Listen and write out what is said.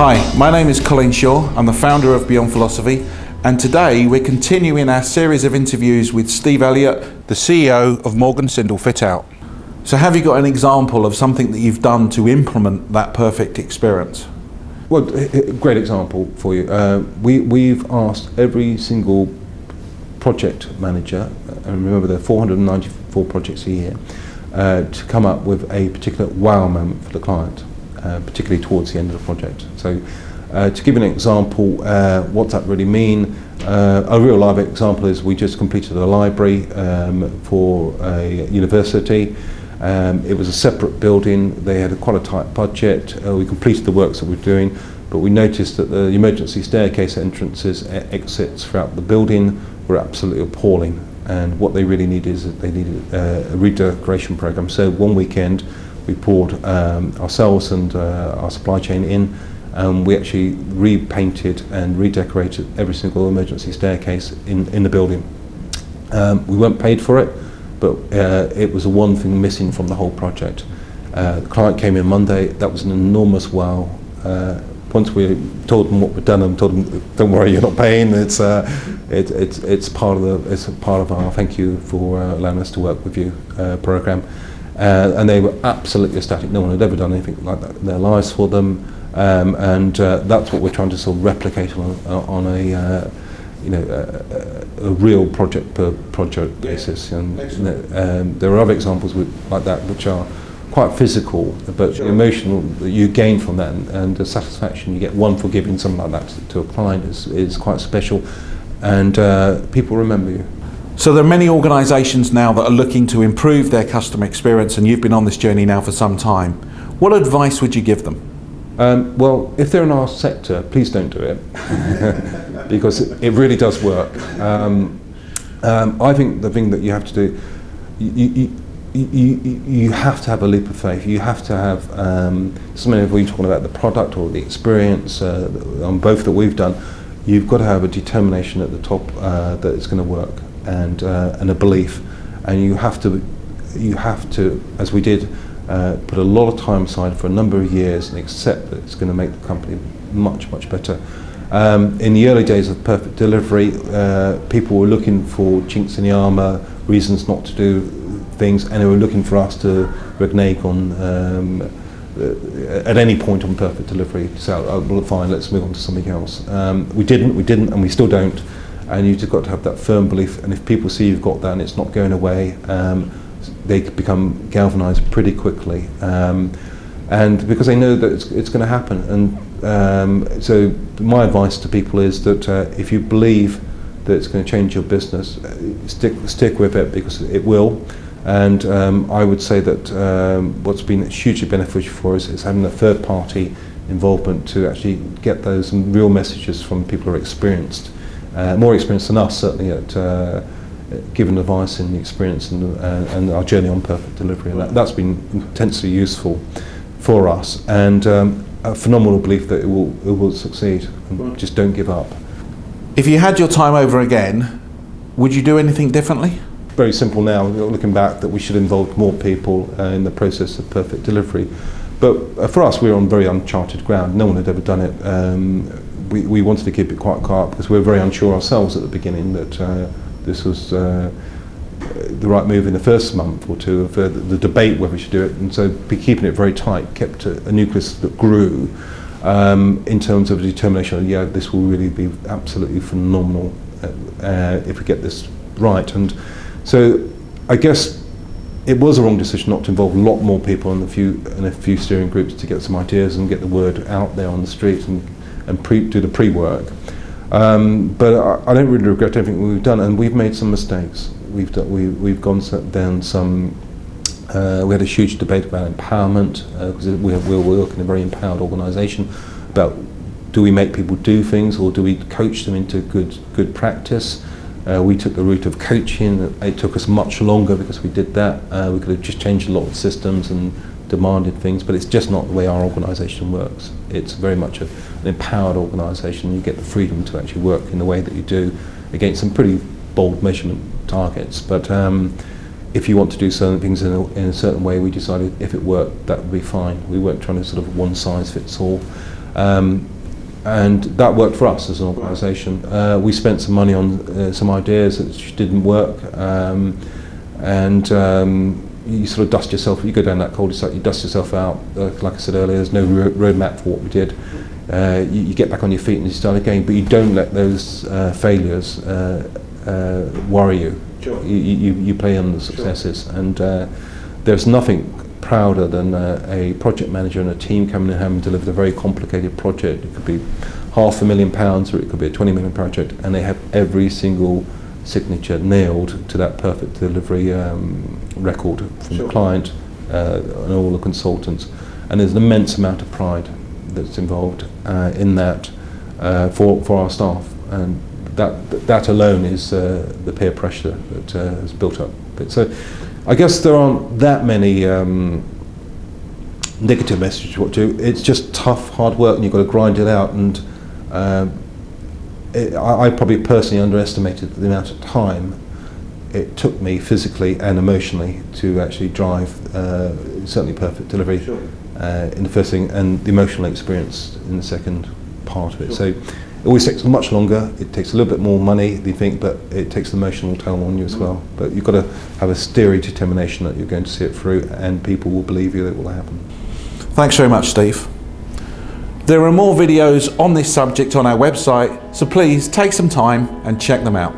Hi, my name is Colin Shaw. I'm the founder of Beyond Philosophy, and today we're continuing our series of interviews with Steve Elliott, the CEO of Morgan Sindall Fit Out. So have you got an example of something that you've done to implement that perfect experience? Well, a great example for you. We've asked every single project manager, and remember there are 494 projects a year, to come up with a particular wow moment for the client, particularly towards the end of the project. So to give you an example, what that really mean, a real live example is we just completed a library for a university. It was a separate building. They had quite a tight budget. We completed the works that we're doing, but we noticed that the emergency staircase entrances, exits throughout the building were absolutely appalling. And what they really needed is that they needed a redecoration program. So one weekend we poured ourselves and our supply chain in, and we actually repainted and redecorated every single emergency staircase in the building. We weren't paid for it, but it was the one thing missing from the whole project. The client came in Monday. That was an enormous wow. Once we told them what we'd done, and told them, "Don't worry, you're not paying. It's part of our thank you for allowing us to work with you program." And they were absolutely ecstatic. No one had ever done anything like that in their lives for them, and that's what we're trying to sort of replicate on a real project per project basis. And there are other examples like that which are quite physical, but the emotional that you gain from that and the satisfaction you get for giving something like that to a client is quite special, and people remember you. So there are many organisations now that are looking to improve their customer experience, and you've been on this journey now for some time. What advice would you give them? Well, if they're in our sector, please don't do it, because it really does work. I think the thing that you have to do, you have to have a leap of faith. You have to have, so many of you talking about the product or the experience, on both that we've done, you've got to have a determination at the top that it's going to work, and a belief, and you have to, as we did, put a lot of time aside for a number of years and accept that it's going to make the company much, much better. In the early days of Perfect Delivery, people were looking for chinks in the armour, reasons not to do things, and they were looking for us to renege on at any point on Perfect Delivery. So, well, fine, let's move on to something else. We didn't, and we still don't. And you've just got to have that firm belief. And if people see you've got that and it's not going away, they become galvanised pretty quickly. And because they know that it's going to happen. And so my advice to people is that if you believe that it's going to change your business, stick with it, because it will. And I would say that what's been hugely beneficial for us is having a third party involvement to actually get those real messages from people who are experienced, more experienced than us certainly at giving advice in the experience and our journey on Perfect Delivery. And that's been intensely useful for us, and a phenomenal belief that it will succeed, and just don't give up. If you had your time over again, would you do anything differently? Very simple now, looking back, that we should involve more people in the process of Perfect Delivery. But for us, we were on very uncharted ground. No one had ever done it. We wanted to keep it quite quiet because we were very unsure ourselves at the beginning that this was the right move in the first month or two of the debate whether we should do it. And so keeping it very tight kept a nucleus that grew in terms of determination. Yeah, this will really be absolutely phenomenal if we get this right. And so I guess it was a wrong decision not to involve a lot more people in a few steering groups to get some ideas and get the word out there on the street and do the pre-work. But I don't really regret everything we've done, and we've made some mistakes. We've gone down some. We had a huge debate about empowerment, because we're working in a very empowered organisation. About, do we make people do things, or do we coach them into good practice? We took the route of coaching. It took us much longer because we did that. We could have just changed a lot of systems and demanded things, but it's just not the way our organisation works. It's very much an empowered organisation. You get the freedom to actually work in the way that you do against some pretty bold measurement targets. But if you want to do certain things in a certain way, we decided if it worked, that would be fine. We weren't trying to sort of one size fits all. And that worked for us as an organisation. We spent some money on some ideas that didn't work, and you sort of dust yourself. You go down that cul-de-sac, you dust yourself out. Like I said earlier, there's no roadmap for what we did. You get back on your feet and you start again, but you don't let those failures worry you. Sure. You play on the successes, sure. And there's nothing prouder than a project manager and a team coming in and having delivered a very complicated project. It could be £500,000 or it could be a 20 million project, and they have every single signature nailed to that perfect delivery record from sure. the client and all the consultants. And there's an immense amount of pride that's involved in that for our staff, and that alone is the peer pressure that has built up. So I guess there aren't that many negative messages to what to do. It's just tough, hard work, and you've got to grind it out. And I probably personally underestimated the amount of time it took me physically and emotionally to actually drive certainly perfect delivery sure. In the first thing, and the emotional experience in the second part of it. Sure. So it always takes much longer, it takes a little bit more money than you think, but it takes the emotional toll on you as well. But you've got to have a steely determination that you're going to see it through, and people will believe you that it will happen. Thanks very much, Steve. There are more videos on this subject on our website, so please take some time and check them out.